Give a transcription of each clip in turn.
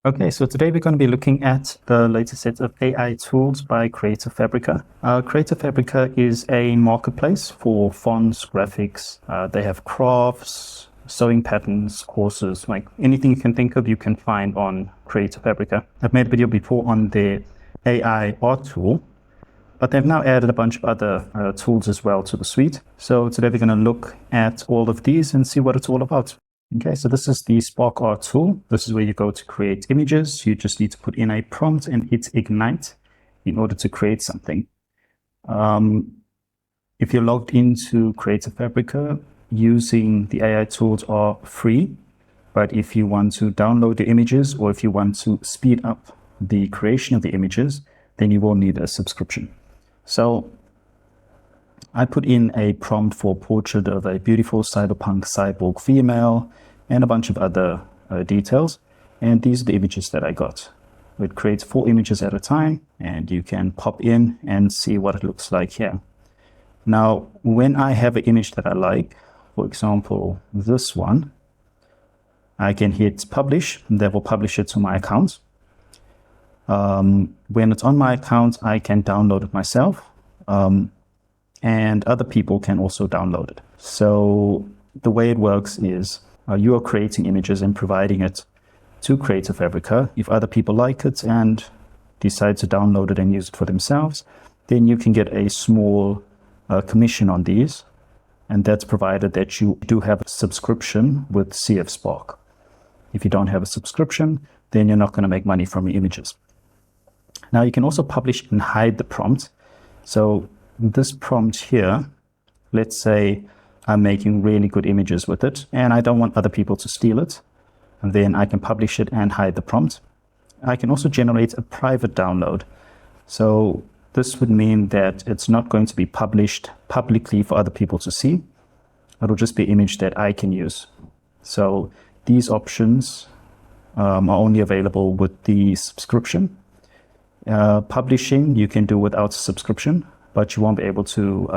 Okay, so today we're going to be looking at the latest set of AI tools by Creative Fabrica. Creative Fabrica is a marketplace for fonts, graphics. They have crafts, sewing patterns, courses, like anything you can think of, you can find on Creative Fabrica. I've made a video before on their AI art tool, but they've now added a bunch of other tools as well to the suite. So today we're going to look at all of these and see what it's all about. Okay, so this is the Spark Art tool. This is where you go to create images. You just need to put in a prompt and hit ignite in order to create something. If you're logged into Creative Fabrica, using the AI tools are free. But if you want to download the images or if you want to speed up the creation of the images, then you will need a subscription. So I put in a prompt for portrait of a beautiful cyberpunk cyborg female and a bunch of other details. And these are the images that I got. It creates 4 images at a time, and you can pop in and see what it looks like here. Now, when I have an image that I like, for example, this one, I can hit publish, and that will publish it to my account. When it's on my account, I can download it myself. And other people can also download it. So the way it works is you are creating images and providing it to Creative Fabrica. If other people like it and decide to download it and use it for themselves, then you can get a small commission on these. And that's provided that you do have a subscription with CF Spark. If you don't have a subscription, then you're not going to make money from your images. Now you can also publish and hide the prompt. So this prompt here, let's say I'm making really good images with it and I don't want other people to steal it, and then I can publish it and hide the prompt. I can also generate a private download. So this would mean that it's not going to be published publicly for other people to see. It'll just be an image that I can use. So these options are only available with the subscription. Publishing you can do without subscription, but you won't be able to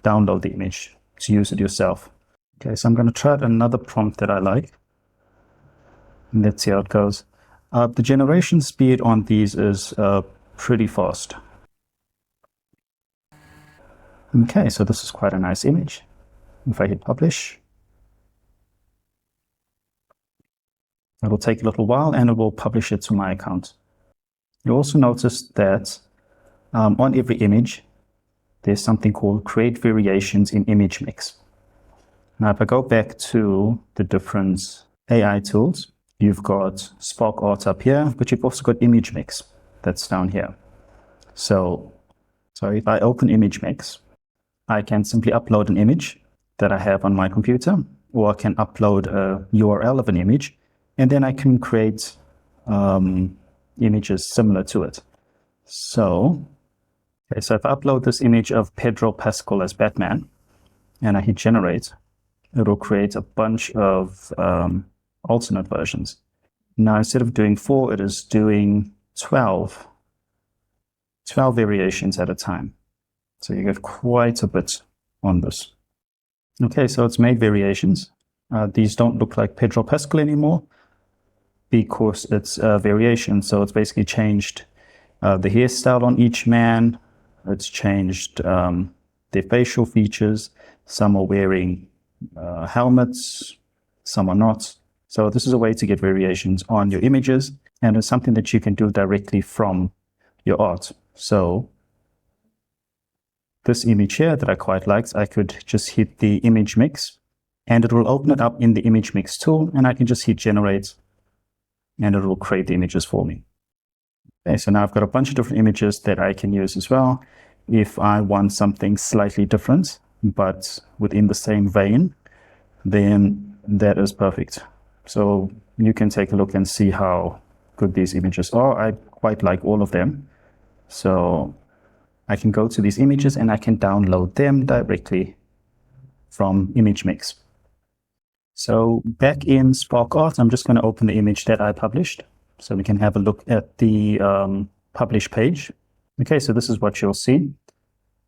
download the image to use it yourself. Okay, so I'm going to try out another prompt that I like. Let's see how it goes. The generation speed on these is pretty fast. Okay, so this is quite a nice image. If I hit publish, it'll take a little while and it will publish it to my account. You also notice that on every image, there's something called Create Variations in ImageMix. Now, if I go back to the different AI tools, you've got Spark Art up here, but you've also got ImageMix that's down here. So if I open ImageMix, I can simply upload an image that I have on my computer, or I can upload a URL of an image, and then I can create images similar to it. So if I upload this image of Pedro Pascal as Batman and I hit generate, it'll create a bunch of alternate versions. Now, instead of doing 4, it is doing 12 variations at a time. So you get quite a bit on this. Okay, so it's made variations. These don't look like Pedro Pascal anymore because it's a variation. So it's basically changed the hairstyle on each man. It's changed their facial features. Some are wearing helmets, some are not. So this is a way to get variations on your images, and it's something that you can do directly from your art. So this image here that I quite liked, I could just hit the ImageMix, and it will open it up in the ImageMix tool, and I can just hit generate, and it will create the images for me. Okay, so now I've got a bunch of different images that I can use as well. If I want something slightly different, but within the same vein, then that is perfect. So you can take a look and see how good these images are. I quite like all of them. So I can go to these images and I can download them directly from ImageMix. So back in Spark Art, I'm just going to open the image that I published, so we can have a look at the publish page. Okay, so this is what you'll see.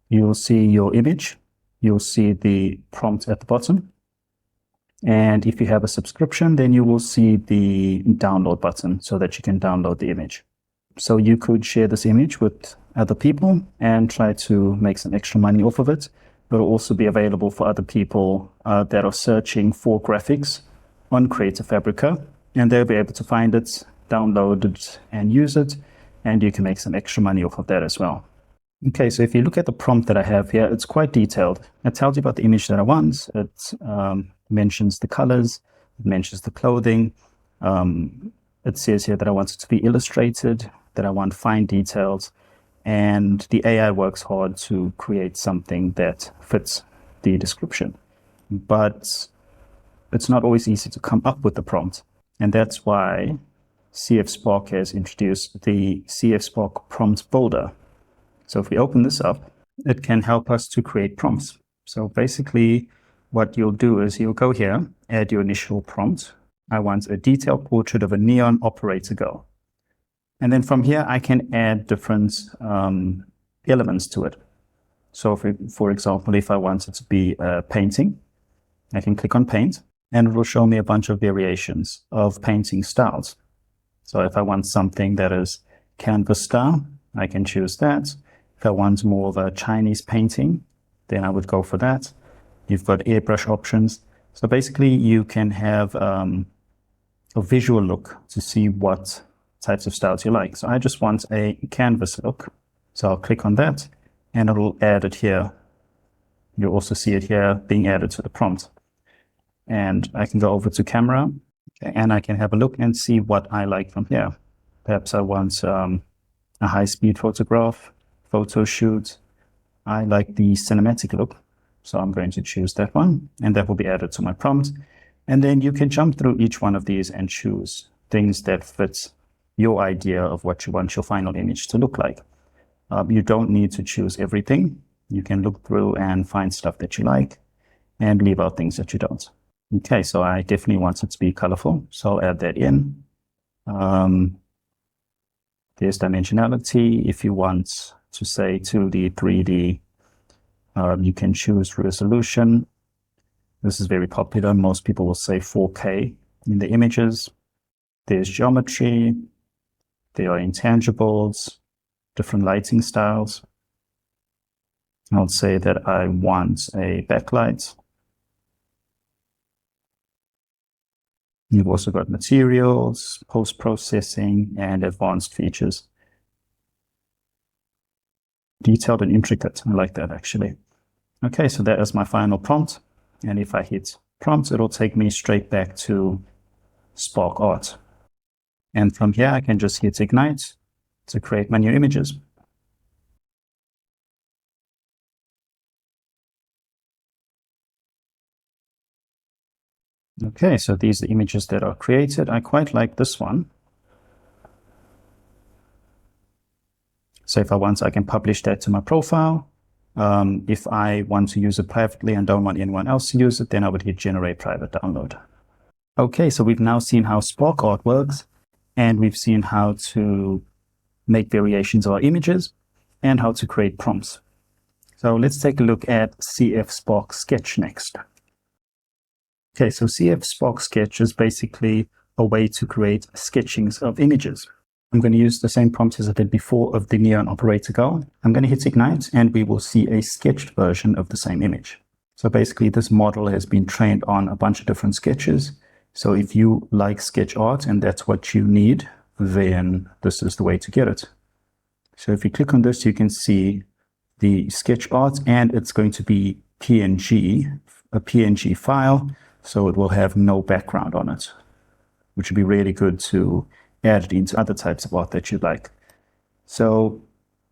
You'll see your image. You'll see the prompt at the bottom. And if you have a subscription, then you will see the download button so that you can download the image. So you could share this image with other people and try to make some extra money off of it. It will also be available for other people that are searching for graphics on Creative Fabrica, and they'll be able to find it, download it, and use it, and you can make some extra money off of that as well. Okay, so if you look at the prompt that I have here, it's quite detailed. It tells you about the image that I want. It mentions the colors, it mentions the clothing. It says here that I want it to be illustrated, that I want fine details, and the AI works hard to create something that fits the description. But it's not always easy to come up with the prompt, and that's why CF Spark has introduced the CF Spark Prompt Bulder. So if we open this up, it can help us to create prompts. So basically what you'll do is you'll go here, add your initial prompt. I want a detailed portrait of a neon operator girl. And then from here, I can add different elements to it. So for example, if I want it to be a painting, I can click on paint and it will show me a bunch of variations of painting styles. So if I want something that is canvas style, I can choose that. If I want more of a Chinese painting, then I would go for that. You've got airbrush options. So basically you can have a visual look to see what types of styles you like. So I just want a canvas look. So I'll click on that and it'll add it here. You'll also see it here being added to the prompt. And I can go over to camera and I can have a look and see what I like from here. Perhaps I want a high-speed photograph, photo shoot. I like the cinematic look, so I'm going to choose that one, and that will be added to my prompt. And then you can jump through each one of these and choose things that fit your idea of what you want your final image to look like. You don't need to choose everything. You can look through and find stuff that you like and leave out things that you don't. Okay, so I definitely want it to be colorful, so I'll add that in. There's dimensionality. If you want to say 2D, 3D, you can choose resolution. This is very popular. Most people will say 4K in the images. There's geometry. There are intangibles, different lighting styles. I'll say that I want a backlight. You've also got materials, post-processing, and advanced features. Detailed and intricate. I like that actually. Okay, so that is my final prompt. And if I hit prompt, it'll take me straight back to Spark Art. And from here, I can just hit Ignite to create my new images. Okay, so these are the images that are created. I quite like this one. So if I want, I can publish that to my profile. If I want to use it privately and don't want anyone else to use it, then I would hit Generate Private Download. Okay, so we've now seen how Spark Art works, and we've seen how to make variations of our images and how to create prompts. So let's take a look at CF Spark Sketch next. Okay, so CF Spark Sketch is basically a way to create sketchings of images. I'm going to use the same prompt as I did before of the neon operator girl. I'm going to hit Ignite and we will see a sketched version of the same image. So basically this model has been trained on a bunch of different sketches. So if you like sketch art and that's what you need, then this is the way to get it. So if you click on this, you can see the sketch art, and it's going to be PNG, a PNG file. So it will have no background on it, which would be really good to add it into other types of art that you like. So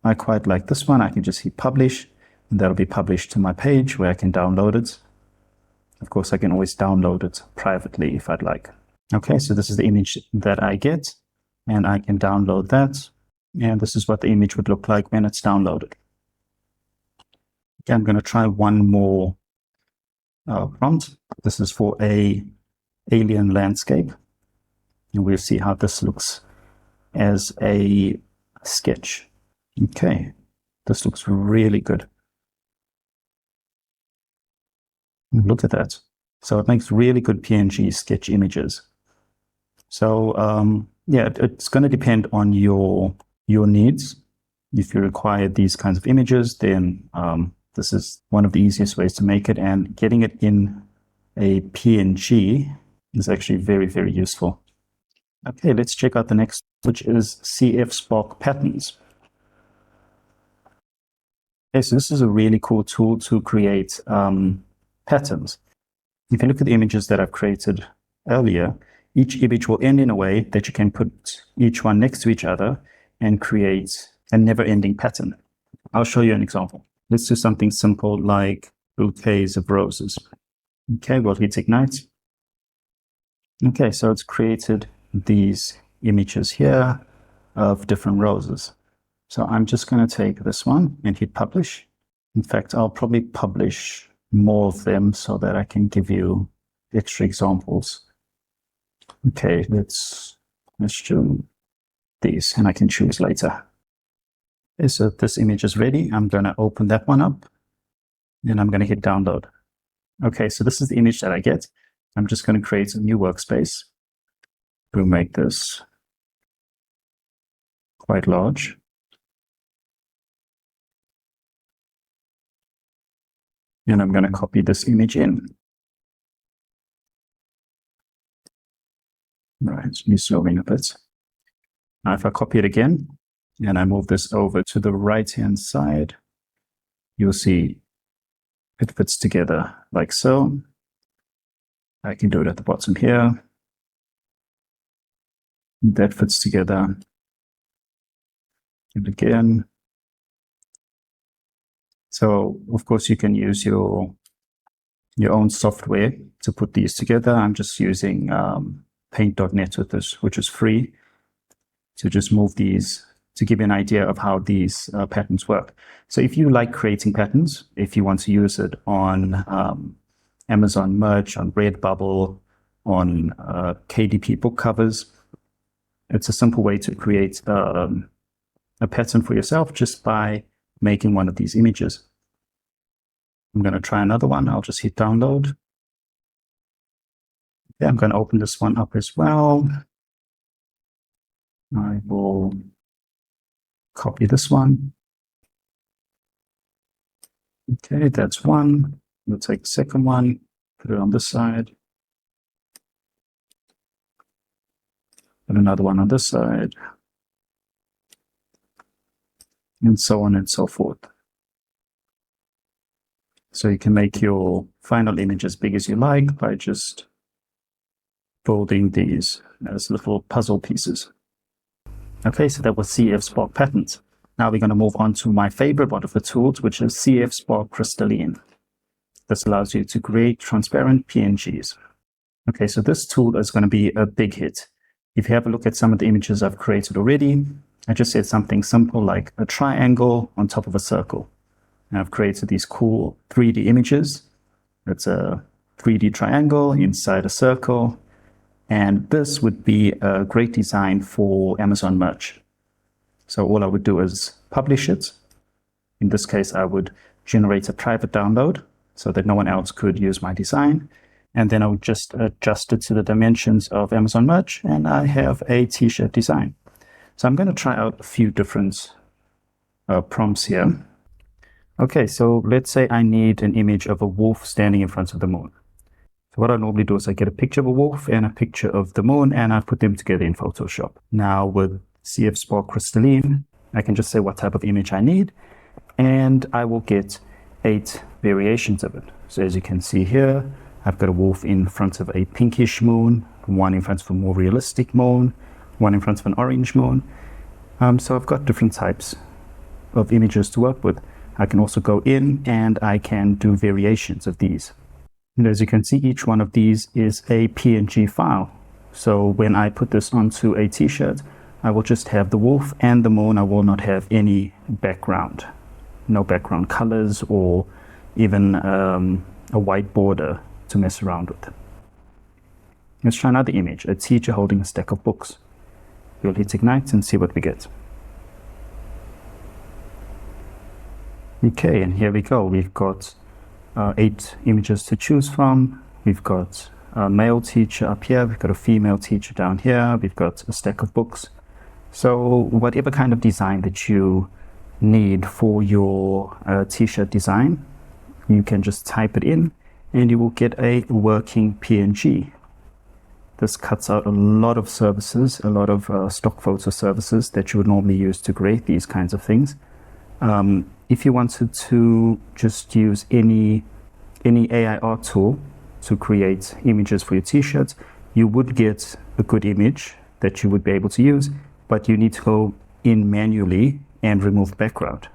I quite like this one. I can just hit publish, and that'll be published to my page where I can download it. Of course, I can always download it privately if I'd like. Okay, so this is the image that I get, and I can download that. And this is what the image would look like when it's downloaded. Okay, I'm going to try one more prompt. This is for a alien landscape, and we'll see how this looks as a sketch. Okay, this looks really good. Look at that. So it makes really good PNG sketch images. So yeah, it's going to depend on your needs. If you require these kinds of images, then this is one of the easiest ways to make it, and getting it in a PNG is actually very, very useful. Okay, let's check out the next, which is CF Spark Patterns. Okay, so this is a really cool tool to create patterns. If you look at the images that I've created earlier, each image will end in a way that you can put each one next to each other and create a never-ending pattern. I'll show you an example. Let's do something simple like bouquets of roses. Okay, we'll hit ignite. Okay, so it's created these images here of different roses. So I'm just going to take this one and hit publish. In fact, I'll probably publish more of them so that I can give you extra examples. Okay, let's do these and I can choose later. Okay, so this image is ready. I'm going to open that one up and I'm going to hit download. Okay, so this is the image that I get. I'm just going to create a new workspace. We'll make this quite large. And I'm going to copy this image in. Right, let me zoom in a bit. Now if I copy it again, and I move this over to the right-hand side, you'll see it fits together like so. I can do it at the bottom here. That fits together. And again. So, of course, you can use your own software to put these together. I'm just using paint.net with this, which is free, to just move these to give you an idea of how these patterns work. So if you like creating patterns, if you want to use it on Amazon Merch, on Redbubble, on KDP book covers, it's a simple way to create a pattern for yourself just by making one of these images. I'm going to try another one. I'll just hit download. Yeah, I'm going to open this one up as well. I will copy this one. Okay, that's one. We'll take the second one, put it on this side. Put another one on this side. And so on and so forth. So you can make your final image as big as you like by just folding these as little puzzle pieces. Okay, so that was CF Spark Patterns. Now we're going to move on to my favorite one of the tools, which is CF Spark Crystalline. This allows you to create transparent PNGs. Okay, so this tool is going to be a big hit. If you have a look at some of the images I've created already, I just said something simple like a triangle on top of a circle. And I've created these cool 3D images. It's a 3D triangle inside a circle. And this would be a great design for Amazon Merch. So all I would do is publish it. In this case, I would generate a private download so that no one else could use my design. And then I would just adjust it to the dimensions of Amazon Merch, and I have a t-shirt design. So I'm going to try out a few different prompts here. Okay, so let's say I need an image of a wolf standing in front of the moon. So what I normally do is I get a picture of a wolf and a picture of the moon, and I put them together in Photoshop. Now with CF Spark Crystalline, I can just say what type of image I need, and I will get 8 variations of it. So as you can see here, I've got a wolf in front of a pinkish moon, one in front of a more realistic moon, one in front of an orange moon. So I've got different types of images to work with. I can also go in and I can do variations of these. And as you can see, each one of these is a PNG file. So when I put this onto a t-shirt, I will just have the wolf and the moon. I will not have any background, no background colors or even a white border to mess around with. Let's try another image, a teacher holding a stack of books. We'll hit ignite and see what we get. Okay, and here we go. We've got 8 images to choose from. We've got a male teacher up here. We've got a female teacher down here. We've got a stack of books. So whatever kind of design that you need for your t-shirt design, you can just type it in and you will get a working PNG. This cuts out a lot of services, a lot of stock photo services that you would normally use to create these kinds of things. If you wanted to just use any AI art tool to create images for your t-shirts, you would get a good image that you would be able to use, but you need to go in manually and remove background.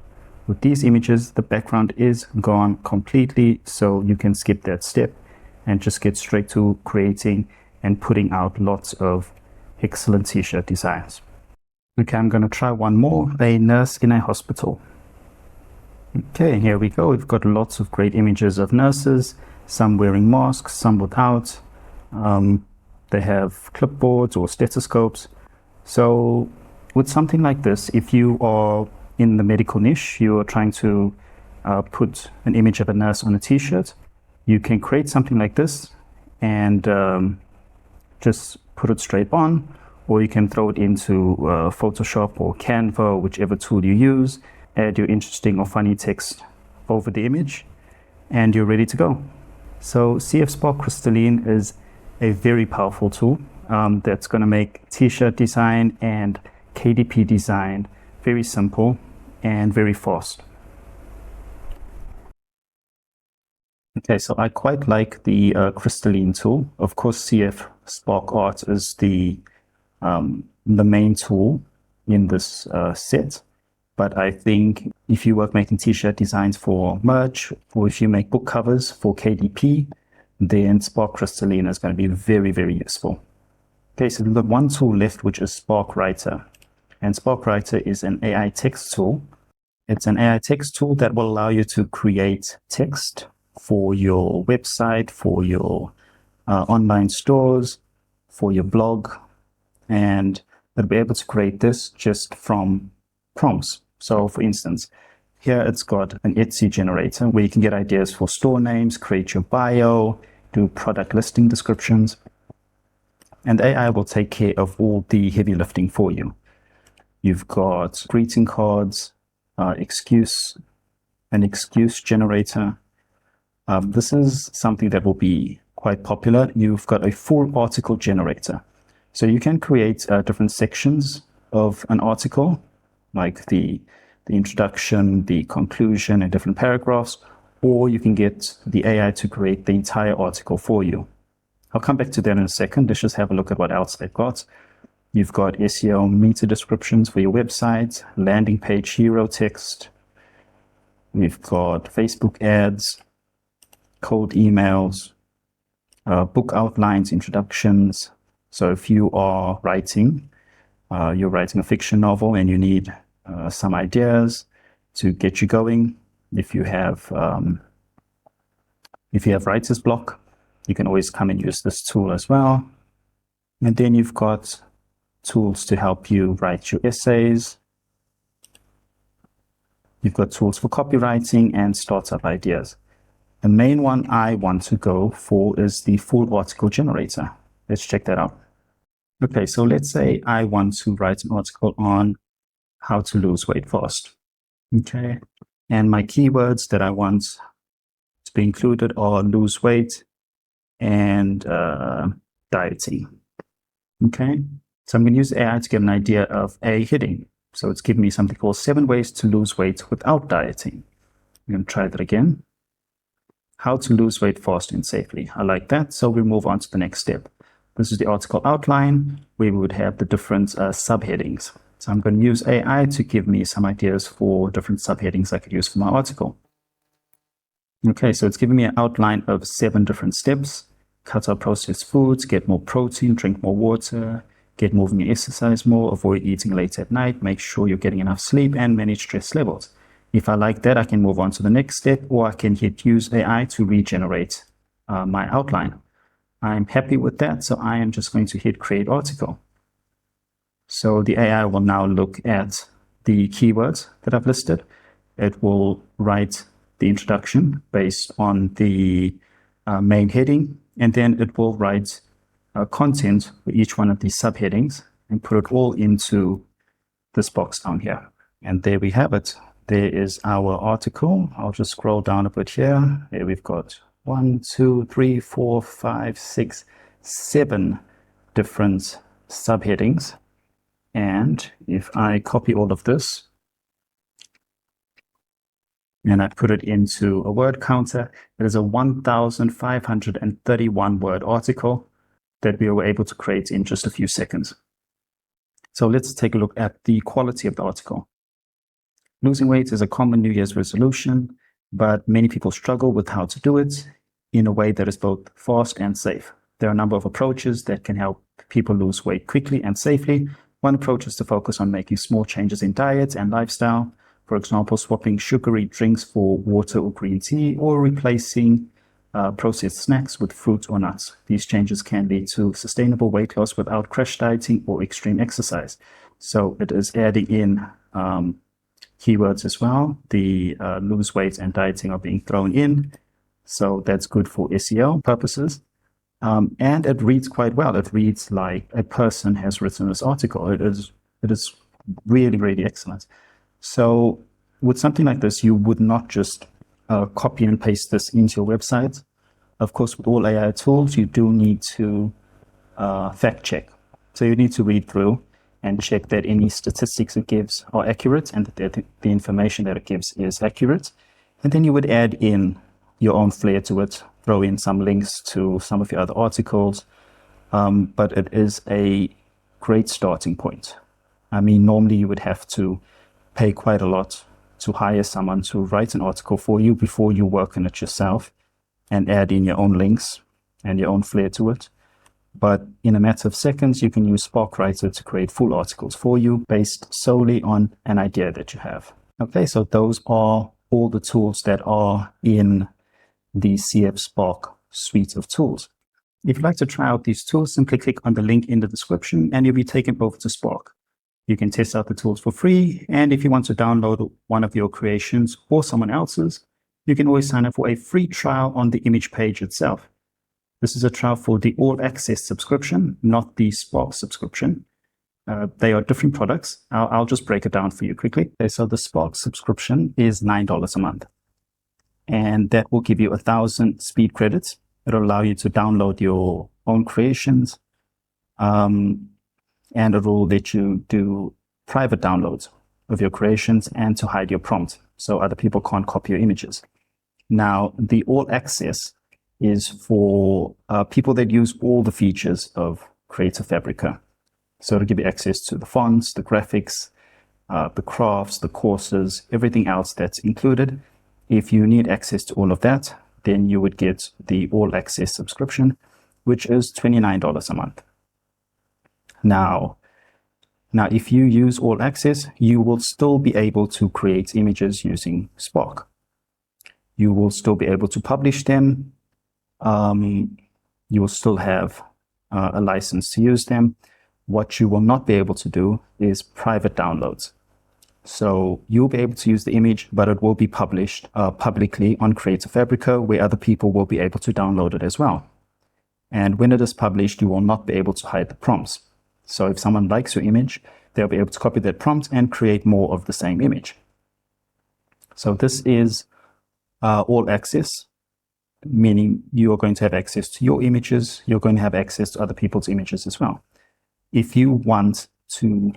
With these images, the background is gone completely, so you can skip that step and just get straight to creating and putting out lots of excellent t-shirt designs. Okay, I'm going to try one more, a nurse in a hospital. Okay, here we go. We've got lots of great images of nurses, some wearing masks, some without. They have clipboards or stethoscopes. So with something like this, if you are in the medical niche, you are trying to put an image of a nurse on a t-shirt, you can create something like this and just put it straight on, or you can throw it into Photoshop or Canva, or whichever tool you use, add your interesting or funny text over the image, and you're ready to go. So CF Spark Crystalline is a very powerful tool that's going to make t-shirt design and KDP design very simple and very fast. Okay, so I quite like the Crystalline tool. Of course, CF Spark Art is the main tool in this set. But I think if you work making t-shirt designs for merch, or if you make book covers for KDP, then Spark Crystalline is going to be very, very useful. Okay, so we've got one tool left, which is Spark Writer. And Spark Writer is an AI text tool. It's an AI text tool that will allow you to create text for your website, for your online stores, for your blog, and it'll be able to create this just from prompts. So for instance, here it's got an Etsy generator where you can get ideas for store names, create your bio, do product listing descriptions, and AI will take care of all the heavy lifting for you. You've got greeting cards, an excuse generator. This is something that will be quite popular. You've got a full article generator. So you can create different sections of an article, like the introduction, the conclusion, and different paragraphs, or you can get the AI to create the entire article for you. I'll come back to that in a second. Let's just have a look at what else they've got. You've got SEO meta descriptions for your website, landing page hero text. We've got Facebook ads, cold emails, book outlines, introductions. So if you are writing, you're writing a fiction novel and you need some ideas to get you going. If you have writer's block, you can always come and use this tool as well. And then you've got tools to help you write your essays. You've got tools for copywriting and startup ideas. The main one I want to go for is the full article generator. Let's check that out. Okay, so let's say I want to write an article on how to lose weight fast. Okay, and my keywords that I want to be included are lose weight and dieting. Okay, so I'm going to use AI to get an idea of a heading. So it's giving me something called 7 ways to lose weight without dieting. I'm going to try that again. How to lose weight fast and safely. I like that. So we move on to the next step. This is the article outline where we would have the different subheadings. So I'm going to use AI to give me some ideas for different subheadings I could use for my article. Okay, so it's giving me an outline of 7 different steps. Cut out processed foods, get more protein, drink more water, get moving and exercise more, avoid eating late at night, make sure you're getting enough sleep, and manage stress levels. If I like that, I can move on to the next step, or I can hit use AI to regenerate my outline. I'm happy with that, so I am just going to hit create article. So the AI will now look at the keywords that I've listed. It will write the introduction based on the main heading, and then it will write content for each one of these subheadings and put it all into this box down here. And there we have it. There is our article. I'll just scroll down a bit here. There we've got 1, 2, 3, 4, 5, 6, 7 different subheadings. And if I copy all of this and I put it into a word counter, it is a 1,531 word article that we were able to create in just a few seconds. So let's take a look at the quality of the article. Losing weight is a common New Year's resolution, but many people struggle with how to do it in a way that is both fast and safe. There are a number of approaches that can help people lose weight quickly and safely. One approach is to focus on making small changes in diet and lifestyle. For example, swapping sugary drinks for water or green tea, or replacing processed snacks with fruit or nuts. These changes can lead to sustainable weight loss without crash dieting or extreme exercise. So it is adding in keywords as well. The lose weight and dieting are being thrown in. So that's good for SEO purposes. And it reads quite well. It reads like a person has written this article. It is really, really excellent. So with something like this, you would not just copy and paste this into your website. Of course, with all AI tools, you do need to fact check. So you need to read through and check that any statistics it gives are accurate and that the information that it gives is accurate. And then you would add in your own flair to it, throw in some links to some of your other articles. But it is a great starting point. I mean, normally you would have to pay quite a lot to hire someone to write an article for you before you work on it yourself and add in your own links and your own flair to it. But in a matter of seconds, you can use SparkWriter to create full articles for you based solely on an idea that you have. Okay, so those are all the tools that are in the CF Spark suite of tools. If you'd like to try out these tools, simply click on the link in the description and you'll be taken over to Spark. You can test out the tools for free, and if you want to download one of your creations or someone else's, you can always sign up for a free trial on the image page itself. This is a trial for the All Access subscription, not the Spark subscription. They are different products. I'll just break it down for you quickly. Okay, so the Spark subscription is $9 a month, and that will give you 1,000 speed credits. It'll allow you to download your own creations, and it will let you do private downloads of your creations and to hide your prompt so other people can't copy your images. Now, the All Access is for people that use all the features of Creative Fabrica. So it'll give you access to the fonts, the graphics, the crafts, the courses, everything else that's included. If you need access to all of that, then you would get the All Access subscription, which is $29 a month. Now, if you use All Access, you will still be able to create images using Spark. You will still be able to publish them. You will still have a license to use them. What you will not be able to do is private downloads. So you'll be able to use the image, but it will be published publicly on Creative Fabrica, where other people will be able to download it as well. And when it is published, you will not be able to hide the prompts. So if someone likes your image, they'll be able to copy that prompt and create more of the same image. So this is All Access, meaning you are going to have access to your images. You're going to have access to other people's images as well. If you want to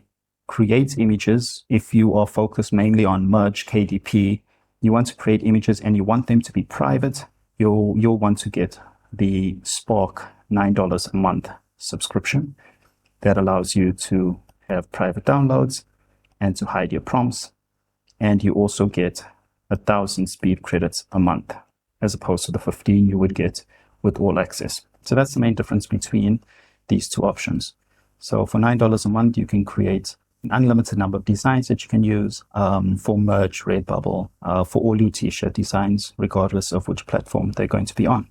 create images, if you are focused mainly on merge KDP, you want to create images and you want them to be private, you'll want to get the Spark $9 a month subscription. That allows you to have private downloads and to hide your prompts. And you also get 1,000 speed credits a month, as opposed to the 15 you would get with All Access. So that's the main difference between these two options. So for $9 a month, you can create an unlimited number of designs that you can use for Merge, Redbubble, for all your t-shirt designs, regardless of which platform they're going to be on.